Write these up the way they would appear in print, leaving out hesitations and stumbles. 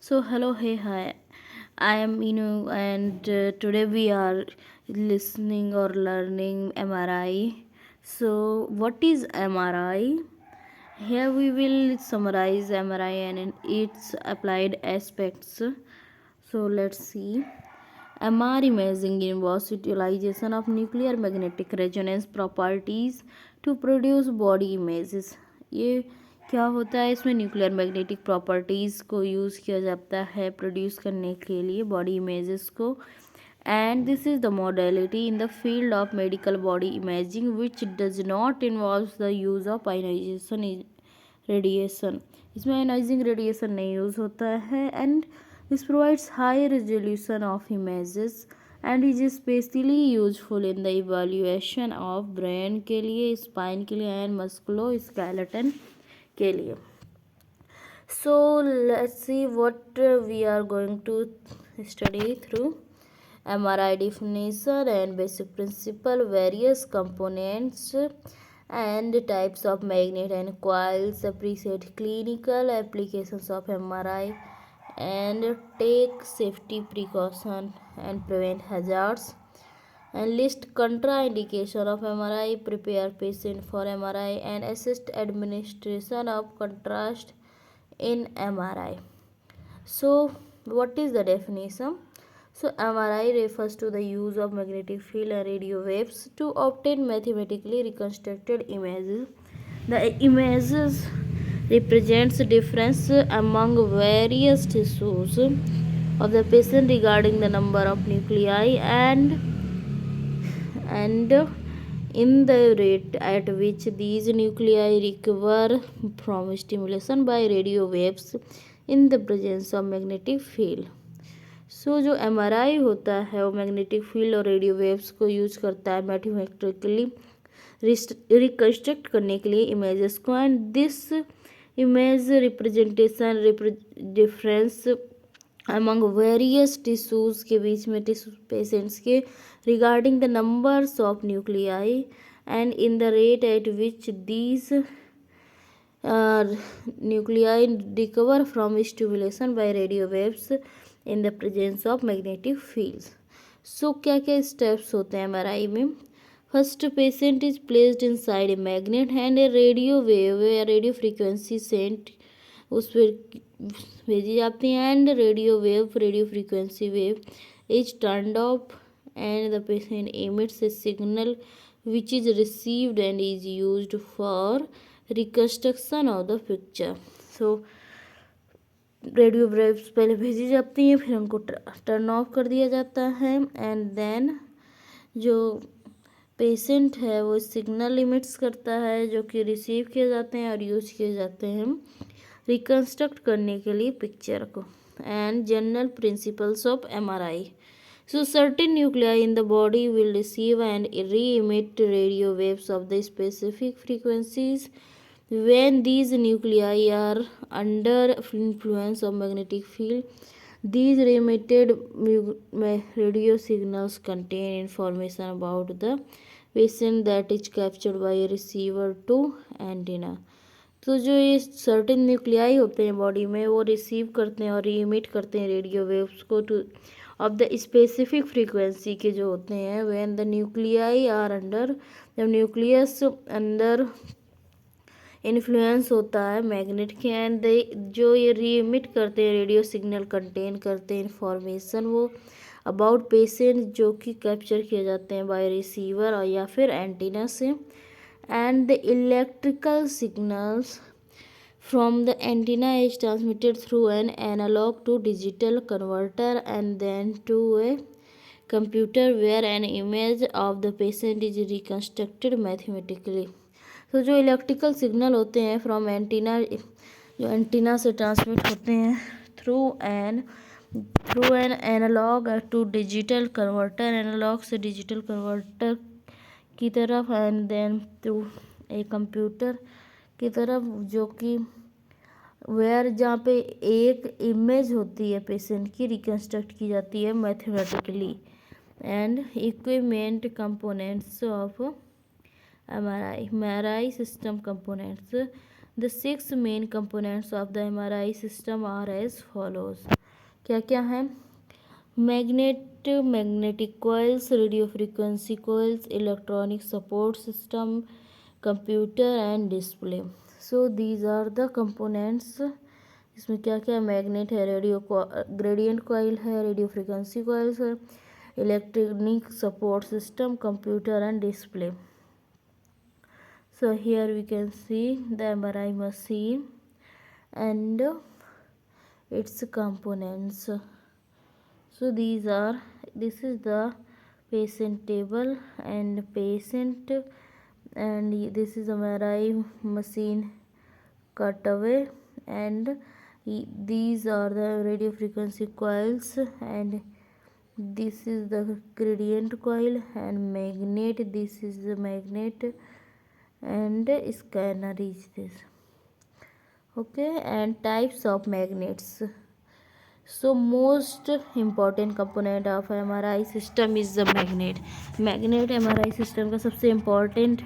So, hello, hey, hi. I am Inu, and today we are listening or learning MRI. So, what is MRI? Here we will summarize MRI and its applied aspects. So, let's see. MR imaging involves utilization of nuclear magnetic resonance properties to produce body images. ये क्या होता है, इसमें nuclear magnetic properties को use किया जाता है produce करने के लिए बॉडी इमेजेस को. And this is the modality in the field of medical body imaging which does not involve the use of ionization radiation. इसमें ionizing radiation नहीं यूज़ होता है. And this provides high resolution of images and is especially useful in the evaluation of brain के लिए, spine के लिए and musculoskeletal के लिए. So let's see what we are going to study through MRI definition and basic principle, various components and types of magnet and coils, appreciate clinical applications of MRI and take safety precaution and prevent hazards, and list contraindication of MRI, prepare patient for MRI and assist administration of contrast in MRI. So what is the definition? So MRI refers to the use of magnetic field and radio waves to obtain mathematically reconstructed images. The images represents difference among various tissues of the patient regarding the number of nuclei and in the rate at which these nuclei recover from stimulation by radio waves in the presence of magnetic field. सो जो MRI होता है वो magnetic field और radio waves को use करता है mathematically reconstruct करने के लिए इमेजेस को. And this image representation difference among various tissues के बीच में टिश्यू पेशेंट्स के regarding the numbers of nuclei and in the rate at which these nuclei recover from stimulation by radio waves in the presence of magnetic fields. So क्या क्या steps होते हैं MRI में? First, patient is placed inside a magnet and a radio wave या radio frequency sent उस पर भेजी जाती है and radio frequency wave is turned off and the patient emits a signal which is received and is used for reconstruction of the picture. So radio waves पहले भेजी जाती हैं, फिर उनको टर्न ऑफ कर दिया जाता है एंड देन जो पेशेंट है वो सिग्नल इमिट्स करता है जो कि रिसीव किए जाते हैं और यूज़ किए जाते हैं रिकन्स्ट्रक्ट करने के लिए पिक्चर को. And general principles of MRI. So certain nuclei in the body will receive and re-emit radio waves of the specific frequencies. When these nuclei are under influence of magnetic field, these re-emitted radio signals contain information about the patient that is captured by a receiver to antenna. तो जो ये certain nuclei होते हैं body में वो receive करते हैं और रीमिट करते हैं रेडियो वेव्स को to of the specific frequency के जो होते हैं when the nuclei are under जब न्यूक्लियस अंडर इन्फ्लुएंस होता है मैग्नेट के एंड जो ये रीमिट करते हैं रेडियो सिग्नल कंटेन करते हैं इंफॉर्मेशन वो अबाउट पेशेंट जो कि कैप्चर किए जाते हैं बाय रिसीवर और या फिर एंटीना से. And the electrical signals from the antenna is transmitted through an analog to digital converter and then to a computer where an image of the patient is reconstructed mathematically. तो जो electrical signal होते हैं from antenna जो antenna से transmit होते हैं through an analog to digital converter analog से digital converter की तरफ and then to a computer की तरफ जो कि वेयर जहाँ पे एक इमेज होती है पेशेंट की रिकन्स्ट्रक्ट की जाती है mathematically. And equipment components of MRI system components the 6 main components of the MRI system are as follows. क्या क्या है? Magnetic coils, radio frequency coils, electronic support system, computer and display. So these are the components. इसमें क्या क्या magnet है, radio gradient coil है, radio frequency coils है, electronic support system, computer and display. So here we can see the MRI machine and its components. So this is the patient table and patient, and this is MRI machine cutaway, and these are the radio frequency coils, and this is the gradient coil and magnet. This is the magnet and scanner is this. Okay, and types of magnets. So most important component of MRI system is the magnet. Magnet MRI system का सबसे important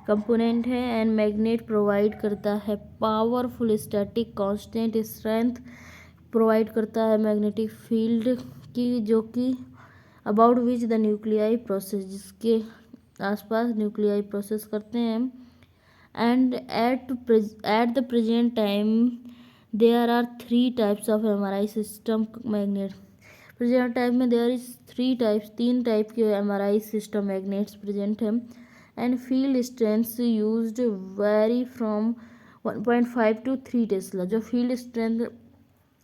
component है, and magnet provide करता है powerful static constant strength, provide करता है magnetic field की, जो कि about which the nuclei process, जिसके आसपास न्यूक्लियाई प्रोसेस करते हैं। And at the present time there are 3 types of MRI system magnet. Present time में there is 3 टाइप के MRI सिस्टम मैग्नेट्स प्रेजेंट हैं, and field strength used very from 1.5 to 3 Tesla. जो field strength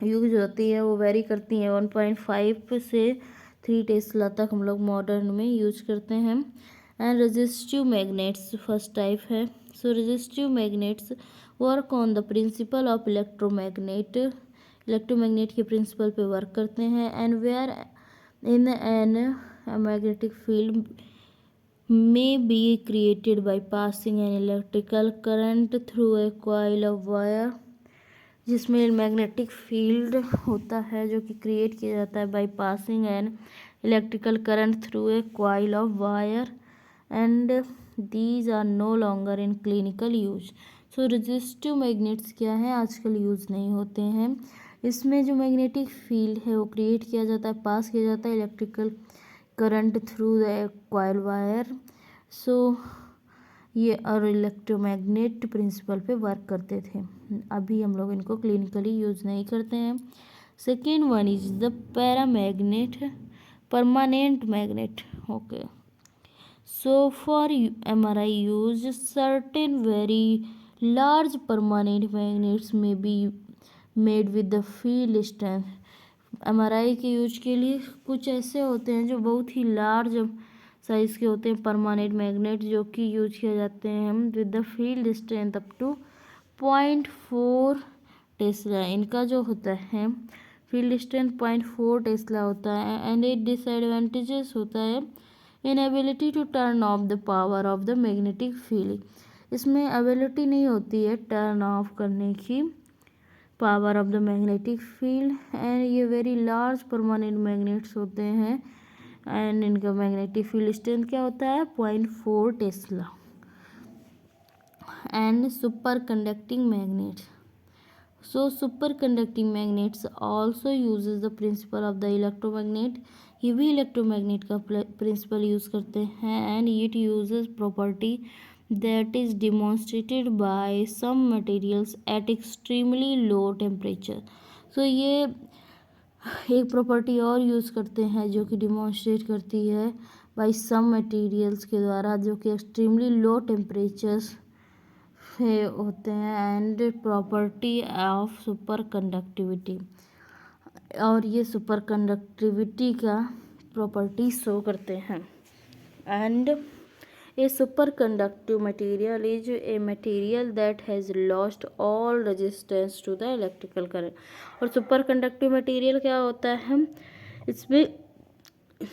use होती है वो very करती हैं 1.5 से 3 टेस्ला तक हम लोग मॉडर्न में यूज करते हैं। And resistive magnets first type है। So resistive magnets work on the principle of electromagnet के प्रिंसिपल पे वर्क करते हैं, and where in an magnetic field may be created by passing an electrical current through a coil of wire, जिसमें magnetic field होता है जो कि create किया जाता है by passing an electrical current through a coil of wire, and these are no longer in clinical use. So resistive magnets क्या है, आजकल यूज़ नहीं होते हैं। इसमें जो मैग्नेटिक फील्ड है वो क्रिएट किया जाता है, पास किया जाता है electrical current through the coil wire. So ये और इलेक्ट्रोमैग्नेट प्रिंसिपल पे वर्क करते थे। अभी हम लोग इनको क्लिनिकली यूज़ नहीं करते हैं। Second one is the paramagnet, permanent magnet. Okay, so for MRI use certain very large permanent magnets may be made with the field strength. MRI के यूज के लिए कुछ ऐसे होते हैं जो बहुत ही लार्ज साइज़ के होते हैं परमानेंट मैग्नेट, जो कि यूज किए जाते हैं with the field strength up to 0.4 tesla. इनका जो होता है फील्ड स्ट्रेंथ 0.4 टेस्ला होता है, एंड एक डिसएडवांटेजेस होता है inability to turn off the power of the magnetic field. इसमें एबिलिटी नहीं होती है टर्न ऑफ करने की power of the magnetic field, and ये वेरी लार्ज परमानेंट मैग्नेट्स होते हैं, एंड इनका मैग्नेटिक फील्ड स्ट्रेंथ क्या होता है 0.4 Tesla. And super conducting magnets. So super conducting magnets also uses the principle of the electromagnet. ये भी इलेक्ट्रोमैग्नेट का प्रिंसिपल यूज़ करते हैं, and it uses property that is demonstrated by some materials at extremely low temperature। so ये एक property और use करते हैं जो कि डिमॉन्स्ट्रेट करती है बाय सम मटेरियल्स के द्वारा, जो कि एक्सट्रीमली लो टेम्परेचर्स पे होते हैं, and property of super conductivity. और ये सुपर कंडक्टिविटी का प्रॉपर्टी शो करते हैं। And A superconductive material is a material that has lost all resistance to the electrical current। और superconductive material क्या होता है, इसमें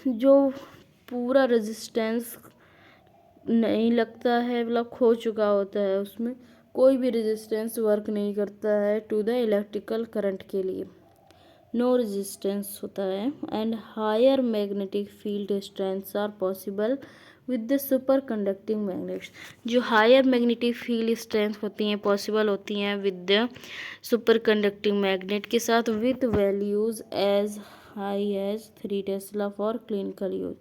जो पूरा रेजिस्टेंस नहीं लगता है, मतलब खो चुका होता है, उसमें कोई भी रेजिस्टेंस वर्क नहीं करता है टू द इलेक्ट्रिकल करंट के लिए, नो रेजिस्टेंस होता है, and higher magnetic field strengths are possible with the superconducting magnets. जो हायर मैग्नेटिक फील्ड स्ट्रेंथ होती हैं पॉसिबल होती हैं with the superconducting magnet के साथ with values as high as 3 tesla for clinical use,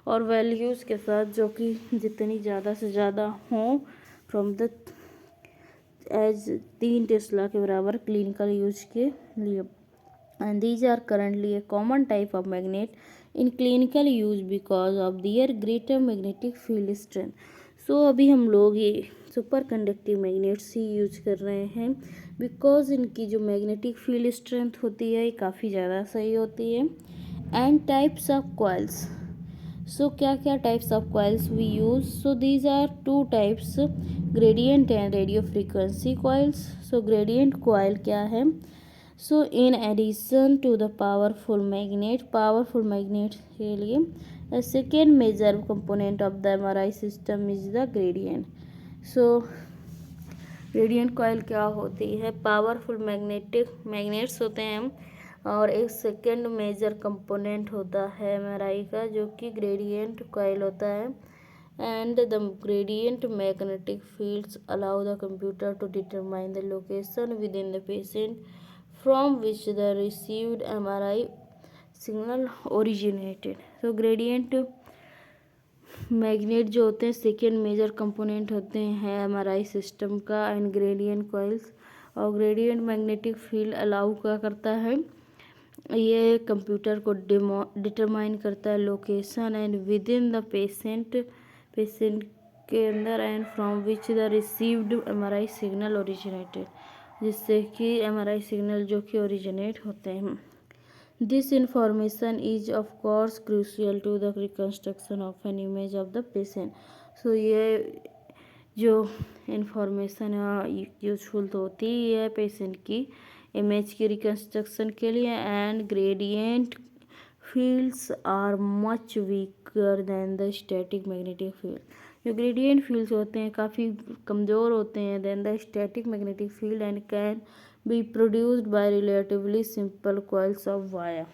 और values के साथ जो कि जितनी ज़्यादा से ज़्यादा हों फ्रॉम द एज 3 टेस्ला के बराबर क्लिनिकल यूज के लिए। And these are currently a common type of magnet in clinical use because of their greater magnetic field strength. So अभी हम लोग ये सुपर कंडक्टिव मैग्नेट्स ही यूज कर रहे हैं बिकॉज इनकी जो मैग्नेटिक फील्ड स्ट्रेंथ होती है काफ़ी ज़्यादा सही होती है। And types of coils, so क्या क्या types of coils we use, so these are two types, gradient and radio frequency coils. So gradient coil क्या है, so in addition to the powerful magnet के लिए a second major component of the MRI system is the gradient. So gradient coil क्या होती है, powerful magnets होते हैं और एक सेकेंड मेजर कंपोनेंट होता है एमआरआई का जो कि ग्रेडियंट कॉइल होता है। And the gradient magnetic fields allow the computer to determine the location within the patient from which the received MRI signal originated. तो ग्रेडियंट मैग्नेट जो होते हैं सेकेंड मेजर कंपोनेंट होते हैं एमआरआई सिस्टम का and gradient coils. और gradient magnetic field allow क्या करता है, ये कंप्यूटर को डिटरमाइन करता है location and within the patient के अंदर and from which the received MRI signal originated, जिससे कि एमआरआई सिग्नल जो कि ओरिजिनेट होते हैं। This information is of course crucial to the reconstruction of an image of the patient. So ये जो इंफॉर्मेशन यूजफुल तो होती ही है पेशेंट की इमेज की रिकन्स्ट्रक्शन के लिए। And gradient fields are much weaker than the static magnetic field. जो ग्रेडियंट फील्ड्स होते हैं काफ़ी कमज़ोर होते हैं than the static magnetic field and can be produced by relatively simple coils of wire.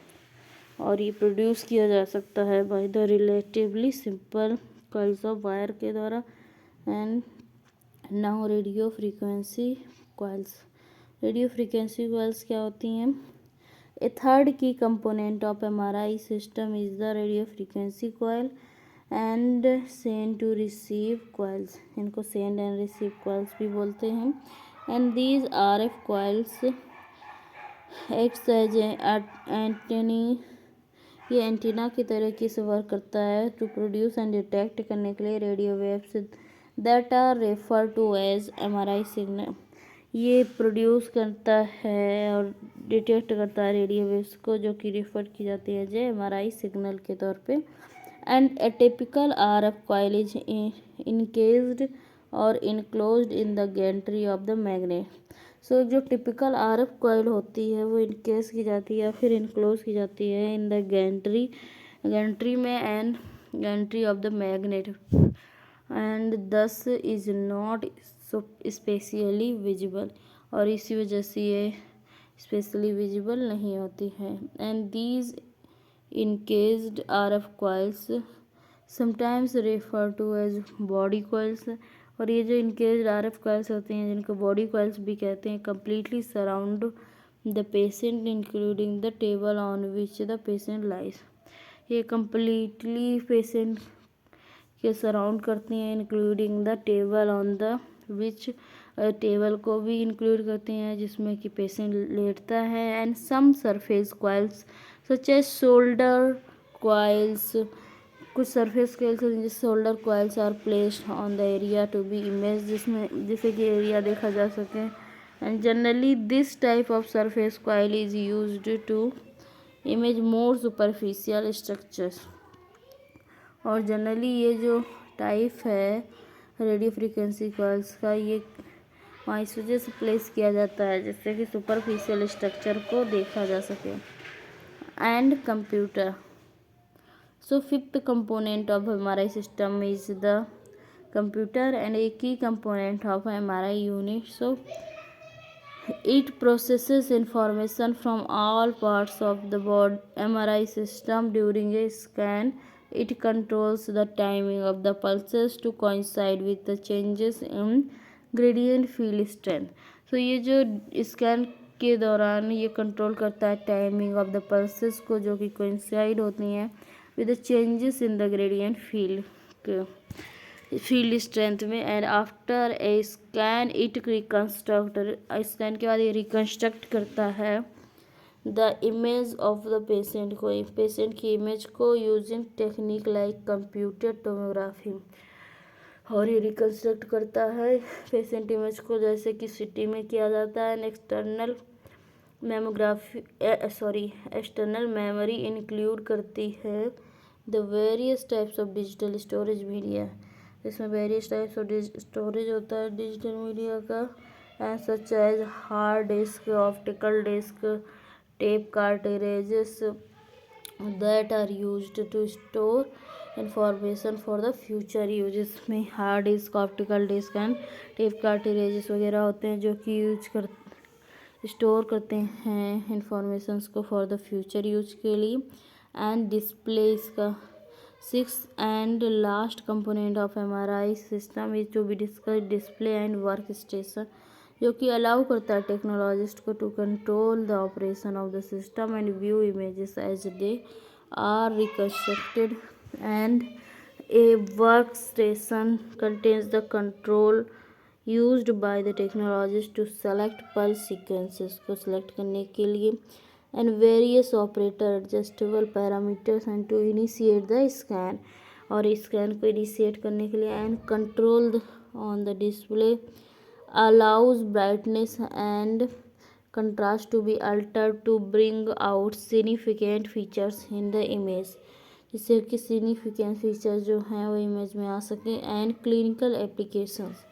और ये प्रोड्यूस किया जा सकता है by the relatively simple coils of wire के द्वारा। And now radio frequency coils. Radio frequency coils क्या होती हैं, a third key component of MRI system is the radio frequency coil and send to receive coils. इनको send and receive coils भी बोलते हैं। And these RF coils acts as antennae, ये antenna की तरह की से वर्क करता है टू प्रोड्यूस एंड डिटेक्ट करने के लिए radio waves that are refer to as MRI signal. ये प्रोड्यूस करता है और डिटेक्ट करता है रेडियो वेव्स को जो कि रेफर की जाती है जो एमआरआई सिग्नल के तौर पे। And a typical RF coil is encased और enclosed in the gantry of the magnet. So जो टिपिकल आरएफ कॉइल होती है वो इनकेस की जाती है या फिर इनक्लोज की जाती है इन द गैंट्री में and Gentry of the magnet and दस इज नॉट स्पेशली विजिबल, और इसी वजह से ये स्पेशली विजिबल नहीं होती है। And these encased RF coils sometimes refer to as body coils. और ये जो इनकेस्ड आरएफ कॉइल्स होती हैं जिनको बॉडी कॉइल्स भी कहते हैं, completely surround the patient including the table on which the patient lies. ये कम्प्लीटली पेशेंट के सराउंड करती हैं including the table on the which, table को भी इंक्लूड करती हैं जिसमें कि पेशेंट लेटता है। And some surface coils such as shoulder coils, कुछ सरफेस कॉइल्स जिससे shoulder coils are placed on the area to be image, जिसमें जिससे कि एरिया देखा जा सके। And generally this type of surface coil is used to image more superficial structures. और generally ये जो टाइप है रेडियो फ्रीक्वेंसी कॉइल्स का ये वहाँ इस वजह से प्लेस किया जाता है जिससे कि सुपरफिशियल स्ट्रक्चर को देखा जा सके। And computer, so fifth component of MRI system is the computer and a key component of MRI unit. So it processes information from all parts of the MRI system during a scan. It controls the timing of the pulses to coincide with the changes in gradient field strength. So ये जो scan के दौरान ये control करता है timing of the pulses को, जो कि कोइंसाइड होती हैं with the changes in the gradient field strength में. And after a scan it reconstruct, scan के बाद ये रिकन्स्ट्रक्ट करता है the image of the patient को, पेशेंट की इमेज को using technique like computer tomography. और ये रिकन्स्ट्रक्ट करता है पेशेंट इमेज को जैसे कि सिटी में किया जाता है. And external external memory include करती है the various types of digital storage media. इसमें वेरियस टाइप्स ऑफ स्टोरेज होता है डिजिटल मीडिया का, and such as hard disk, optical disk, tape cartridges that are used to store information for the future use. इसमें hard disk, optical disk and tape cartridges वगैरह होते हैं जो कि store करते हैं इंफॉर्मेशंस को फॉर द फ्यूचर यूज के लिए. एंड डिस्प्ले इसका six and last component of MRI system is to be discuss display and workstation, जो कि अलाउ करता है टेक्नोलॉजिस्ट को to control the operation of the system and view images as they are reconstructed. And a workstation contains the control used by the technologist to select pulse sequences को select करने के लिए, and various operator adjustable parameters and to initiate the scan, और scan को initiate करने के लिए. And control on the display allows brightness and contrast to be altered to bring out significant features in the image, जिससे कि significant features जो हैं वो इमेज में आ सकें. and clinical applications,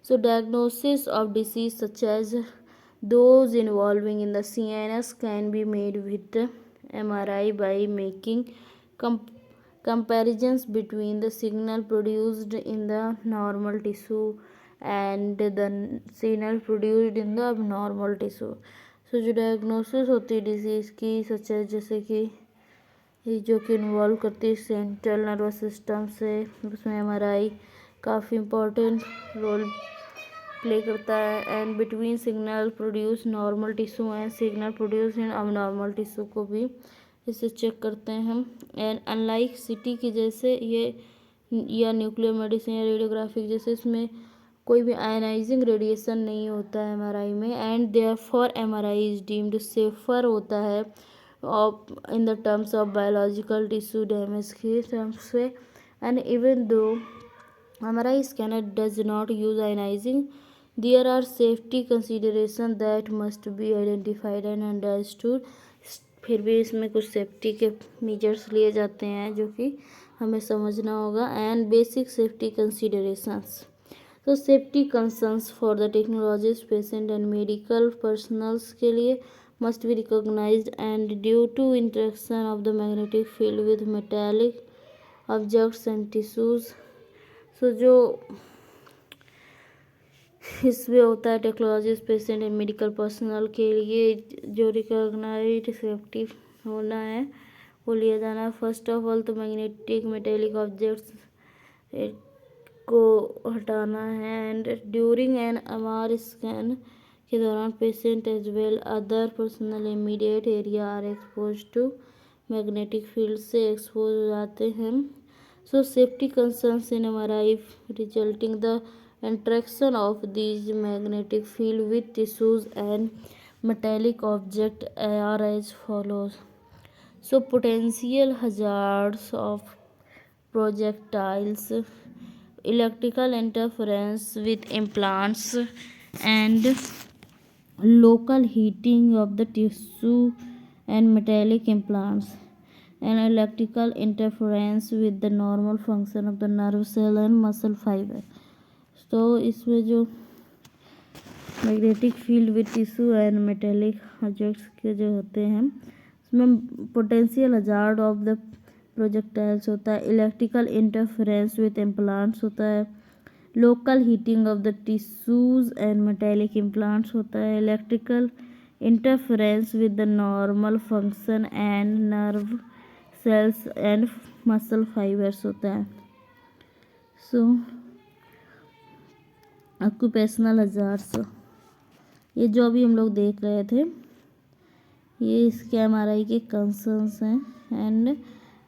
so diagnosis of disease such as those involving in the CNS can be made with MRI by making comparisons between the signal produced in the normal tissue and the signal produced in the abnormal tissue. So जो diagnosis होती है disease की सच है जैसे कि जो कि involve करती है सेंट्रल नर्वस सिस्टम से, उसमें MRI काफ़ी इम्पोर्टेंट रोल प्ले करता है. And between signal produce normal tissue and signal produce in abnormal tissue को भी इसे चेक करते हैं हम. एंड अनलाइक सिटी की जैसे ये या न्यूक्लियर मेडिसिन या रेडियोग्राफिक जैसे इसमें कोई भी आयनाइजिंग रेडिएशन नहीं होता है MRI में. And therefore MRI is deemed safer होता है in the terms of biological tissue damage के टर्म्स से. And even though MRI scanner does not use ionizing, there are safety considerations that must be identified and understood. फिर भी इसमें कुछ safety के measures लिए जाते हैं जो कि हमें समझना होगा. एंड बेसिक सेफ्टी कंसिडरेशंस, तो safety concerns for the technologist, patient and medical personals के लिए must be recognised and due to interaction of the magnetic field with metallic objects and tissues. So जो इसमें होता है technologist, patient and medical personal के लिए जो recognised safety होना है वो लिया जाना है. फर्स्ट ऑफ ऑल तो मैग्नेटिक मेटेलिक ऑब्जेक्ट्स को हटाना है. And during an MR scan के दौरान patient as well other personnel immediate area are expose to magnetic field से एक्सपोज हो जाते हैं. So safety concerns in MRI resulting the interaction of these magnetic field with tissues and metallic object are as follows. So potential hazards of projectiles, electrical interference with implants and local heating of the tissue and metallic implants, and electrical interference with the normal function of the nerve cell and muscle fiber. तो इसमें जो magnetic field with tissue and metallic objects के जो होते हैं उसमें potential hazard of the projectiles होता है, इलेक्ट्रिकल इंटरफेरेंस विद इम्प्लांट्स होता है, local heating of the tissues and metallic implants होता है, electrical interference with the normal function and nerve cells and muscle fibres होता है। सो ऑक्यूपेशनल हजार्स, ये जो अभी हम लोग देख रहे थे ये इसके एमआरआई के कंसर्न्स हैं। एंड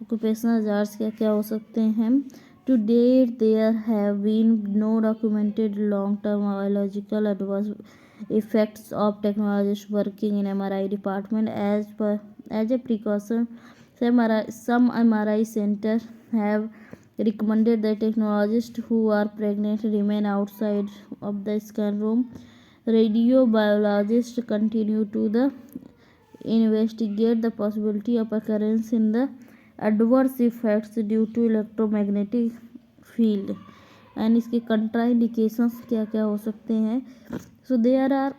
ऑक्यूपेशनल हजार्स क्या क्या हो सकते हैं? To date there have been no documented long term biological adverse effects of technologists working in MRI department. As a precaution, some MRI centers have recommended that technologists who are pregnant remain outside of the scan room. Radiobiologists continue to investigate the possibility of occurrence in the adverse effects due to electromagnetic field. And इसके कंट्राइंडिकेशंस क्या क्या हो सकते हैं? So there are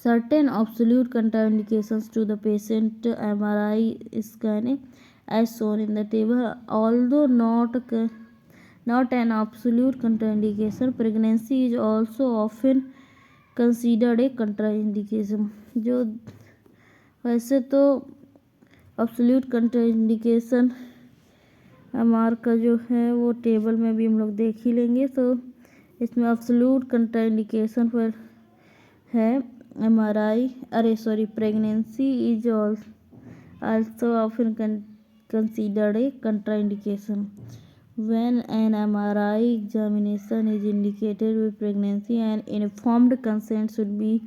certain absolute contraindications to the patient MRI scanning as shown in the table. Although not an absolute contraindication, pregnancy is also often considered a contraindication. जो वैसे तो absolute contraindication MR का जो है वो table में भी हम लोग देख ही लेंगे। तो इसमें एब्सोल्यूट कंट्राइंडिकेशन पर है pregnancy is also often considered A contraindication when an MRI examination is indicated with pregnancy and informed consent should be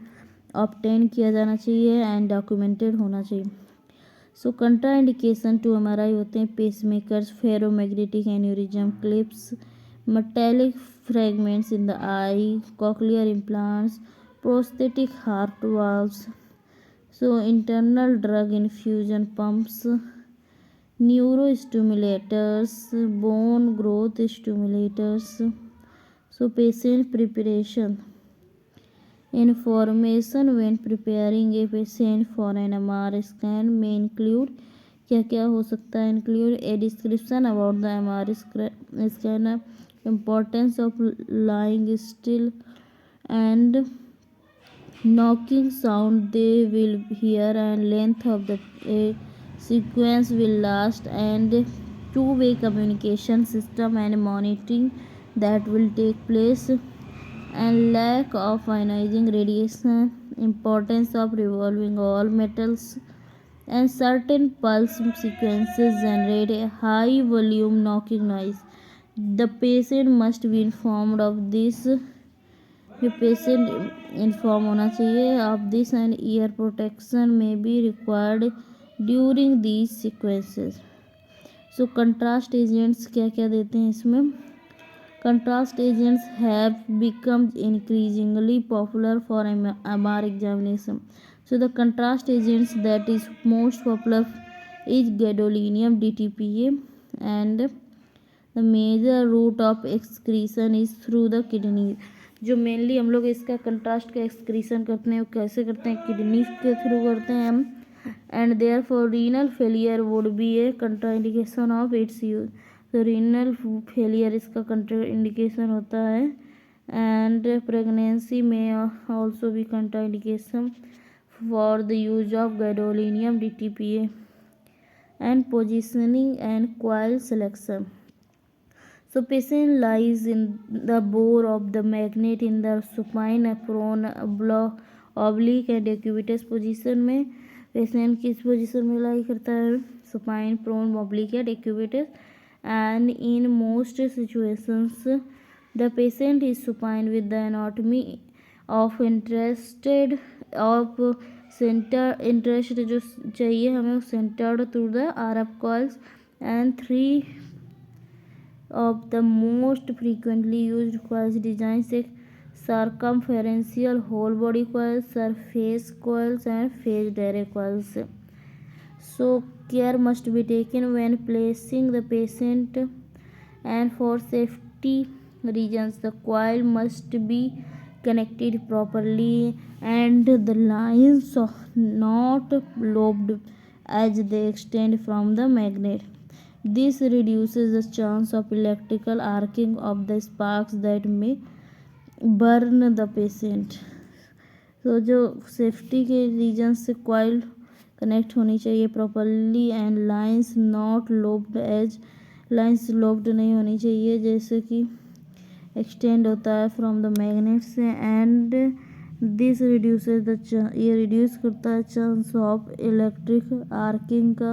obtain किया जाना चाहिए एंड डॉक्यूमेंटेड होना चाहिए। सो कंट्राइंडिकेशन टू एमआरआई होते हैं pacemakers, ferromagnetic aneurysm, clips, metallic fragments in the eye, cochlear implants, prosthetic heart valves, so internal drug infusion pumps, neurostimulators, bone growth stimulators. So patient preparation information when preparing a patient for an MR scan may include क्या क्या हो सकता है? include a description about the MR scanner, importance of lying still and knocking sound they will hear and length of the sequence will last and two-way communication system and monitoring that will take place and lack of ionizing radiation, importance of revolving all metals, and certain pulse sequences generate a high volume knocking noise. The patient must be informed of this. The patient inform होना चाहिए of this and ear protection may be required during these sequences. So contrast agents क्या क्या देते हैं इसमें? Contrast agents have become increasingly popular for MR examination. So the contrast agents that is most popular is gadolinium DTPA, and the major route of excretion is through the kidney. जो mainly हम लोग इसका contrast का excretion करते हैं वो कैसे करते हैं? किडनी के थ्रू करते हैं हम। And therefore renal failure would be a contraindication of its use. तो रीनल फेलियर इसका कंट्राइंडिकेशन होता है। एंड प्रेगनेंसी में ऑल्सो भी contraindication for the use of gadolinium DTPA and positioning and coil selection. So patient lies in the bore of the magnet in the supine, prone, oblique and decubitus position में patient किस position में लाई करता है? Supine, prone, oblique या डेक्यूबिटस। and in most situations the patient is supine with the anatomy of interested of center interest जो चाहिए हमें centered through the RF coils and three of the most frequently used coils designs a circumferential whole body coils, surface coils and phased array coils. So care must be taken when placing the patient and for safety reasons the coil must be connected properly and the lines are not lobed as they extend from the magnet. This reduces the chance of electrical arcing of the sparks that may burn the patient. तो जो safety के reason से coil connect होनी चाहिए properly and lines not looped as, lines looped नहीं होनी चाहिए जैसे कि एक्सटेंड होता है फ्रॉम द मैग्नेट से एंड दिस रिड्यूसेस द, ये रिड्यूस करता है चांस ऑफ इलेक्ट्रिक आर्किंग का,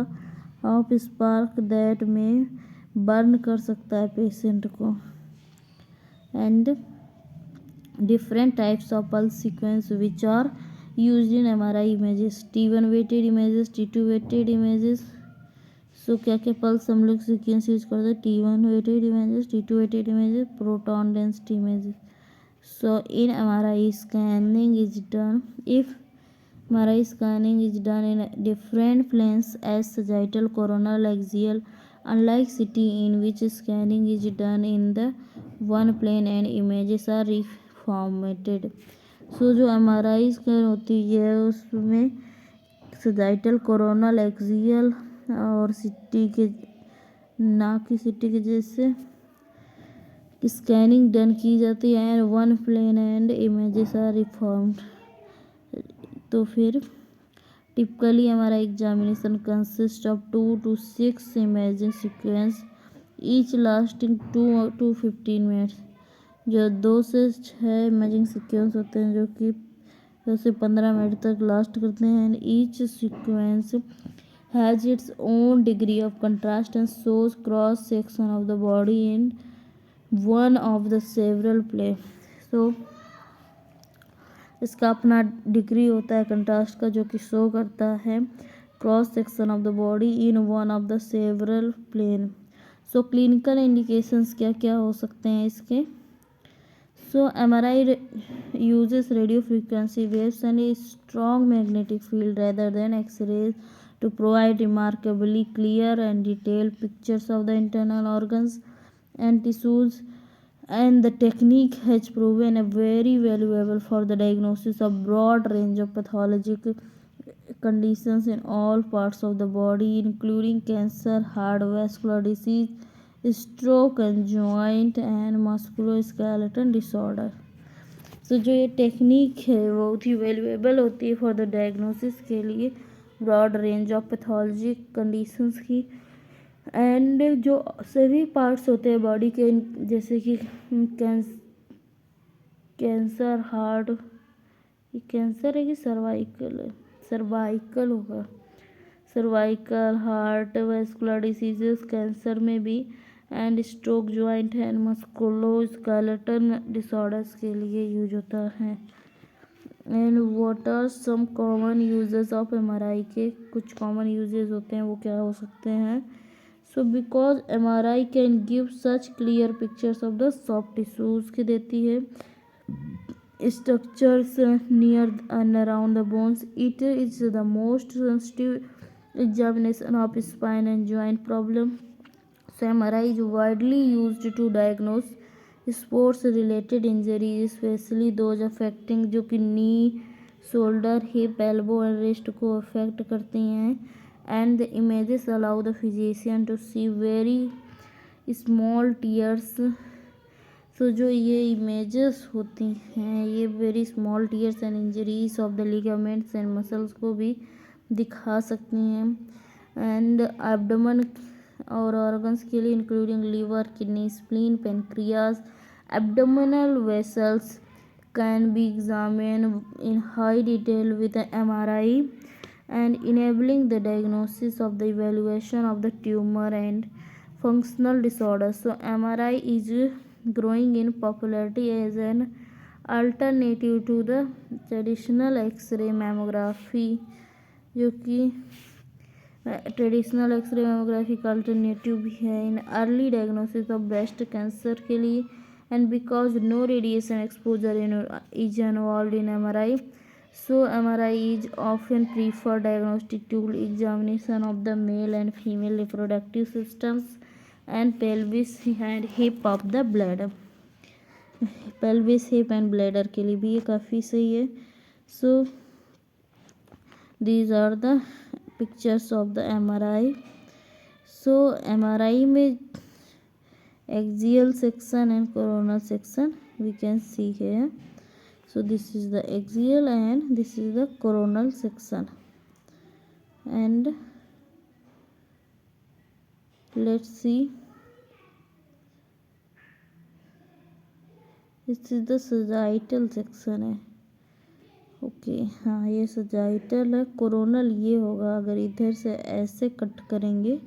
ऑफ स्पार्क दैट में बर्न कर सकता है पेशेंट को। And different types of pulse sequence which are used in MRI images, T1 weighted images, T2 weighted images। सो क्या क्या पल्स हम लोग सीक्वेंस यूज करते हैं, T1 weighted images, T2 weighted images, proton density images। So in MRI scanning is done, if MRI scanning is done in different planes as sagittal, coronal, axial, unlike CT in which scanning is done in the one plane and images are reformatted। सो जो MRI scan होती है उसमें sagittal, coronal, axial और city के, नाक की city के जैसे स्कैनिंग डन की जाती है and one plane and images are reformed. तो फिर टिपिकली हमारा examination consist of 2 to 6 imaging sequence each lasting 2 to 15 minutes. जो 2 से 6 इमेजिंग सीक्वेंस होते हैं जो कि 10 से 15 मिनट तक लास्ट करते हैं and each sequence has its own degree of contrast and shows cross section of the body in one of the several play. So इसका अपना डिग्री होता है कंट्रास्ट का जो कि शो करता है cross section of the body in one of the several plane. So clinical indications क्या क्या हो सकते हैं इसके। सो MRI uses radio frequency waves and a strong magnetic field rather than X-rays to provide remarkably clear and detailed pictures of the internal organs and tissues, and the technique has proven a very valuable for the diagnosis of broad range of pathologic conditions in all parts of the body including cancer, heart, vascular disease, stroke and joint and musculoskeletal disorder। सो जो ये technique है वो बहुत ही valuable होती है for the diagnosis के लिए broad range of pathology conditions की एंड जो सभी पार्ट्स होते हैं बॉडी के जैसे कि कैंसर, हार्ट, ये कैंसर है कि सर्वाइकल है, सर्वाइकल होगा, cervical, heart, vascular diseases cancer में भी and stroke, joint and musculoskeletal disorders के लिए यूज होता है। And what are some common uses of MRI के कुछ कॉमन यूजेस होते हैं वो क्या हो सकते हैं। So because MRI can give such clear pictures of the soft tissues की देती है, structures near and around the bones, it is the most sensitive examination of spine and joint problem। So MRI is widely used to diagnose sports related injuries especially those affecting जो कि knee, shoulder, hip, elbow and wrist को affect करती हैं and the images allow the physician to see very small tears. So जो ये images होती हैं ये very small tears and injuries of the ligaments and muscles को भी दिखा सकती हैं एंड एब्डोमेन और ऑर्गन्स के लिए including liver, kidney, spleen, pancreas, abdominal vessels can be examined in high detail with MRI and enabling the diagnosis of the evaluation of the tumor and functional disorders। So MRI is growing in popularity as an alternative to the traditional X-ray mammography, जो कि traditional X-ray mammography का alternative भी है in early diagnosis of breast cancer के लिए and because no radiation exposure is involve in MRI। So MRI is often preferred diagnostic tool examination of the male and female reproductive systems and pelvis and hip of the bladder, pelvis, hip and bladder के लिए भी ये काफ़ी सही है। So these are the pictures of the MRI। So MRI में axial section and coronal section we can see here। So this is the axial and this is the coronal section and let's see, this is the sagittal section है. Okay हाँ, ये sagittal है. Coronal ये होगा, अगर इधर से ऐसे कट करेंगे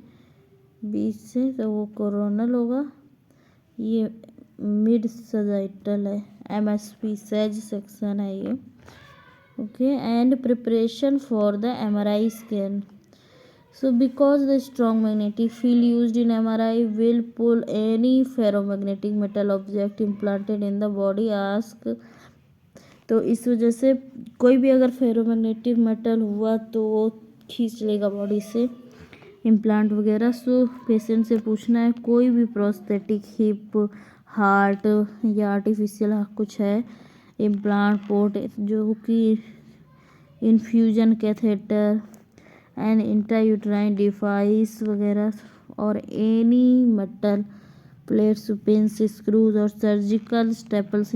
बीच से तो वो कोरोनल होगा. ये मिड सजाइटल है. एमएसपी सेज सेक्शन है ये. Okay and preparation for the MRI scan. So because the strong magnetic field used in MRI will pull any ferromagnetic metal object implanted in the body, ask. तो इस वजह से कोई भी अगर फेरोमैग्नेटिक मेटल हुआ तो वो खींच लेगा बॉडी से इम्प्लांट वगैरह. सो पेशेंट से पूछना है कोई भी प्रोस्थेटिक हिप हार्ट या आर्टिफिशियल कुछ है, इम्प्लांट पोर्ट जो कि infusion catheter and intrauterine device वगैरह, और any metal plates pins screws और सर्जिकल स्टेपल्स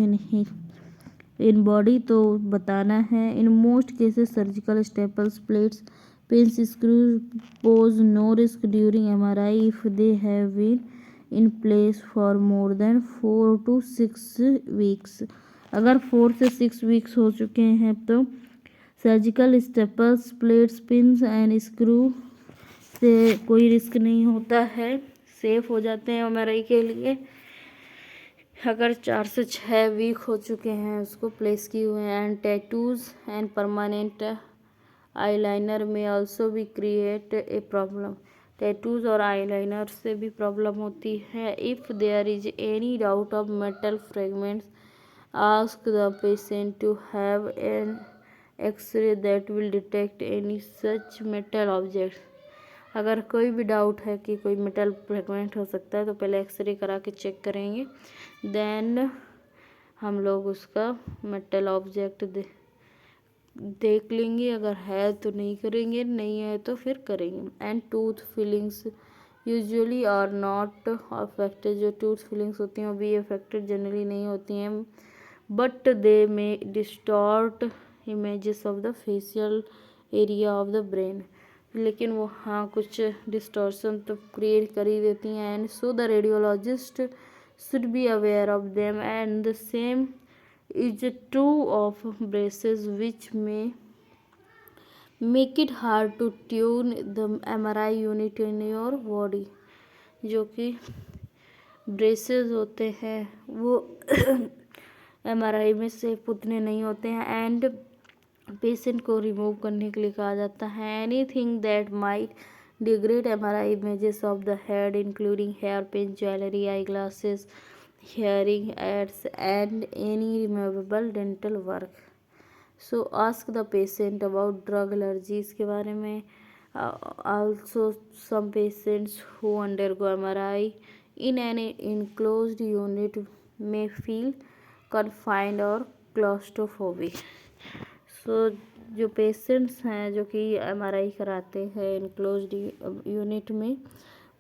इन बॉडी, तो बताना है. In most cases surgical staples plates pins screws pose no risk during MRI if they have been in place for more than 4 to 6 weeks. अगर 4 से 6 weeks हो चुके हैं तो surgical staples plates pins and screw से कोई risk नहीं होता है, सेफ हो जाते हैं एमआरआई के लिए. अगर 4 से 6 वीक हो चुके हैं उसको प्लेस किए हुए हैं. And tattoos and permanent eyeliner में आल्सो भी क्रिएट ए प्रॉब्लम. टैटूज और आईलाइनर से भी प्रॉब्लम होती है. If there is any doubt of metal fragments, ask the patient to have an X-ray that will detect any such metal objects. अगर कोई भी डाउट है कि कोई मेटल फ्रेगमेंट हो सकता है तो पहले एक्सरे करा के चेक करेंगे, देन हम लोग उसका मेटल ऑब्जेक्ट देख लेंगे. अगर है तो नहीं करेंगे, नहीं है तो फिर करेंगे. And tooth fillings usually are not affected. जो टूथ फीलिंग्स होती हैं वो भी अफेक्टेड जनरली नहीं होती हैं, but they may distort images of the facial area of the brain. लेकिन वो हाँ कुछ डिस्टॉर्शन तो क्रिएट कर ही देती हैं. And so the radiologist should be aware of them. And the same is true of braces which may make it hard to tune the MRI unit in your body. जो कि braces होते हैं वो MRI में safe उतने नहीं होते हैं एंड पेशेंट को रिमूव करने के लिए कहा जाता है. Anything that might degrade MRI images of the head including hairpin, jewelry, eyeglasses, hearing aids and any removable dental work. So ask the patient about drug allergies के बारे में. Also some patients who undergo MRI in an enclosed unit may feel confined or claustrophobic. So जो patients हैं जो कि MRI कराते हैं enclosed unit में,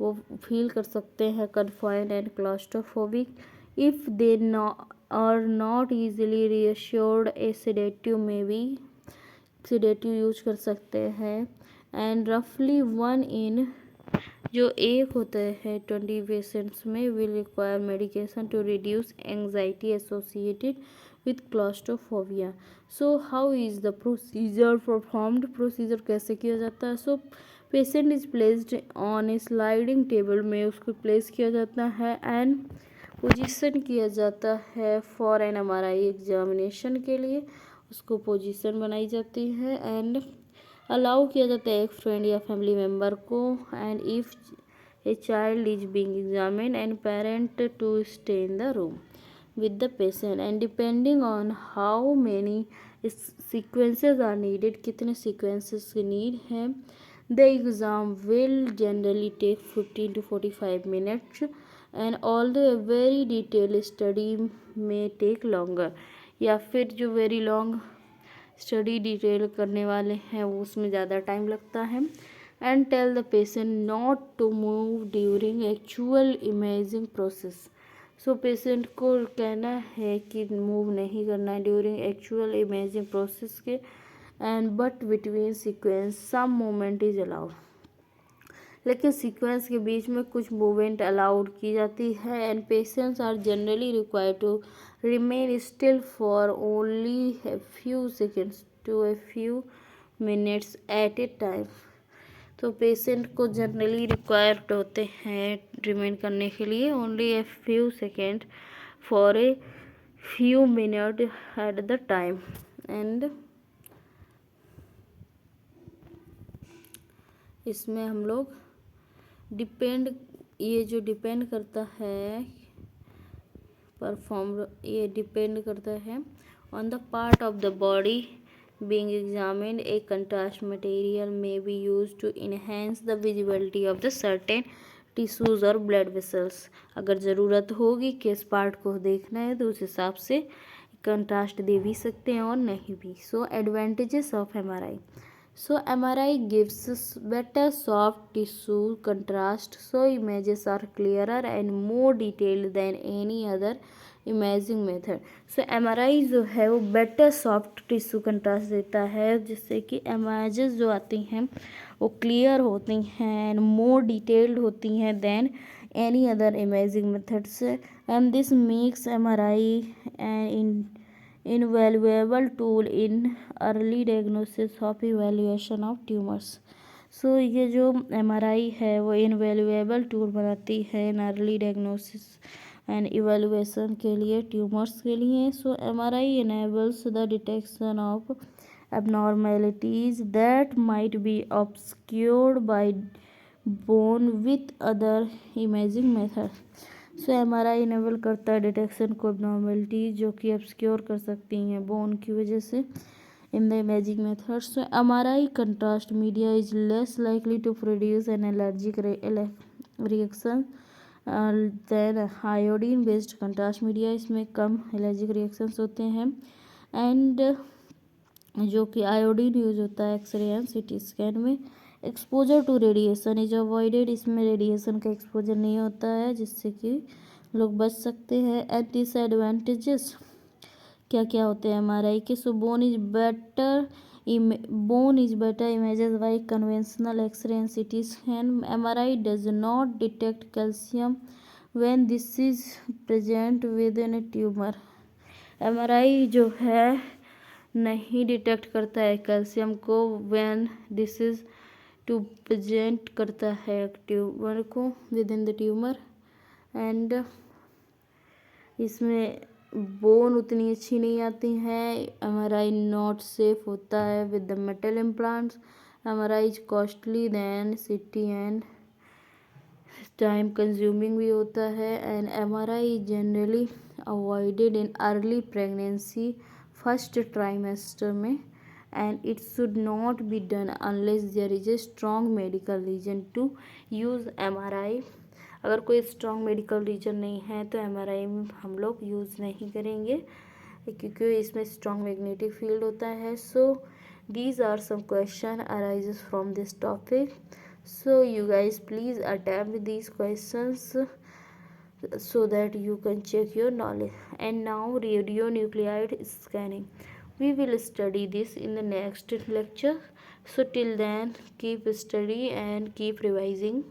वो फील कर सकते हैं confined and claustrophobic if they are not easily reassured. A sedative में भी सेडेटिव यूज कर सकते हैं. एंड रफली 1 in जो एक होते हैं 20 पेशेंट्स में will require medication to reduce anxiety associated with claustrophobia. So how is the procedure performed? Procedure कैसे किया जाता है? So patient is placed on a sliding table में उसको प्लेस किया जाता है एंड पोजीशन किया जाता है फॉर एन एमआरआई एग्जामिनेशन के लिए. उसको पोजीशन बनाई जाती है एंड अलाउ किया जाता है एक फ्रेंड या फैमिली मेम्बर को. And if a child is being examined and parent to stay in the room with the patient. And depending on how many sequences are needed, कितने sequences की need है, the exam will generally take 15 to 45 minutes and although a very detailed study may take longer. या फिर जो very long study detail करने वाले हैं वो उसमें ज़्यादा टाइम लगता है. And tell the patient not to move during actual imaging process. So patient को कहना है कि मूव नहीं करना है ड्यूरिंग एक्चुअल इमेजिंग प्रोसेस के. and but between sequence some movement is allowed. लेकिन सीक्वेंस के बीच में कुछ मूवमेंट अलाउड की जाती है and patients are generally required to remain still for only a few seconds to a few minutes at a time. तो patient को जनरली रिक्वायर्ड होते हैं रिमेन करने के लिए only a few second for a few minute at the time. And इसमें हम लोग डिपेंड, ये जो डिपेंड करता है ये डिपेंड करता है on the part of the body being examined. A contrast material may be used to enhance the visibility of the certain tissues or blood vessels. अगर ज़रूरत होगी कि इस पार्ट को देखना है तो उस हिसाब से कंट्रास्ट दे भी सकते हैं और नहीं भी. So advantages of MRI. So MRI gives better soft tissue contrast, so images are clearer and more detailed than any other imaging method. So MRI जो है वो बेटर सॉफ्ट टिश्यू कंट्रास्ट देता है जिससे कि इमेजेस जो आती हैं वो क्लियर होती हैं एंड मोर डिटेल्ड होती हैं than any other imaging methods. And this makes MRI an invaluable tool in early diagnosis of evaluation of tumors. So ये जो MRI है वो इनवेल्यूएबल टूल बनाती है in early diagnosis and evaluation के लिए ट्यूमर्स के लिए. So MRI enables the detection of abnormalities that might be obscured by bone with other imaging methods. So MRI enable करता है डिटेक्शन को एबनॉर्मेलिटी जो कि ऑब्सक्योर कर सकती हैं बोन की वजह से in the imaging method. So MRI contrast media is less likely to produce an allergic reaction than iodine based contrast media. इसमें कम एलर्जिक रिएक्शंस होते हैं एंड जो कि आयोडीन यूज होता है एक्सरे एंड CT स्कैन में. Exposure to radiation is avoided. इसमें रेडिएशन का एक्सपोजर नहीं होता है जिससे कि लोग बच सकते हैं. एंड डिसएडवांटेजेस क्या क्या होते हैं MRI के. So bone is better images by conventional x-ray and CT scan. MRI does not detect calcium when this is present within a tumour. MRI जो है नहीं डिटेक्ट करता है कैल्शियम को when this is to present करता है tumour को within the tumour. And इसमें बोन उतनी अच्छी नहीं आती हैं. MRI नॉट सेफ होता है with the metal implants. MRI is costly than CT and time consuming भी होता है. And MRI is generally avoided in early pregnancy first trimester में and it should not be done unless there is a strong medical reason to use MRI. अगर कोई strong medical reason नहीं है तो MRI हम लोग यूज़ नहीं करेंगे क्योंकि इसमें स्ट्रॉन्ग मैग्नेटिक फील्ड होता है. सो these are some question arises from this topic. So you guys please attempt these questions so that you can check your knowledge. And now radionuclide scanning. We will study this in the next lecture. So till then keep study and keep revising.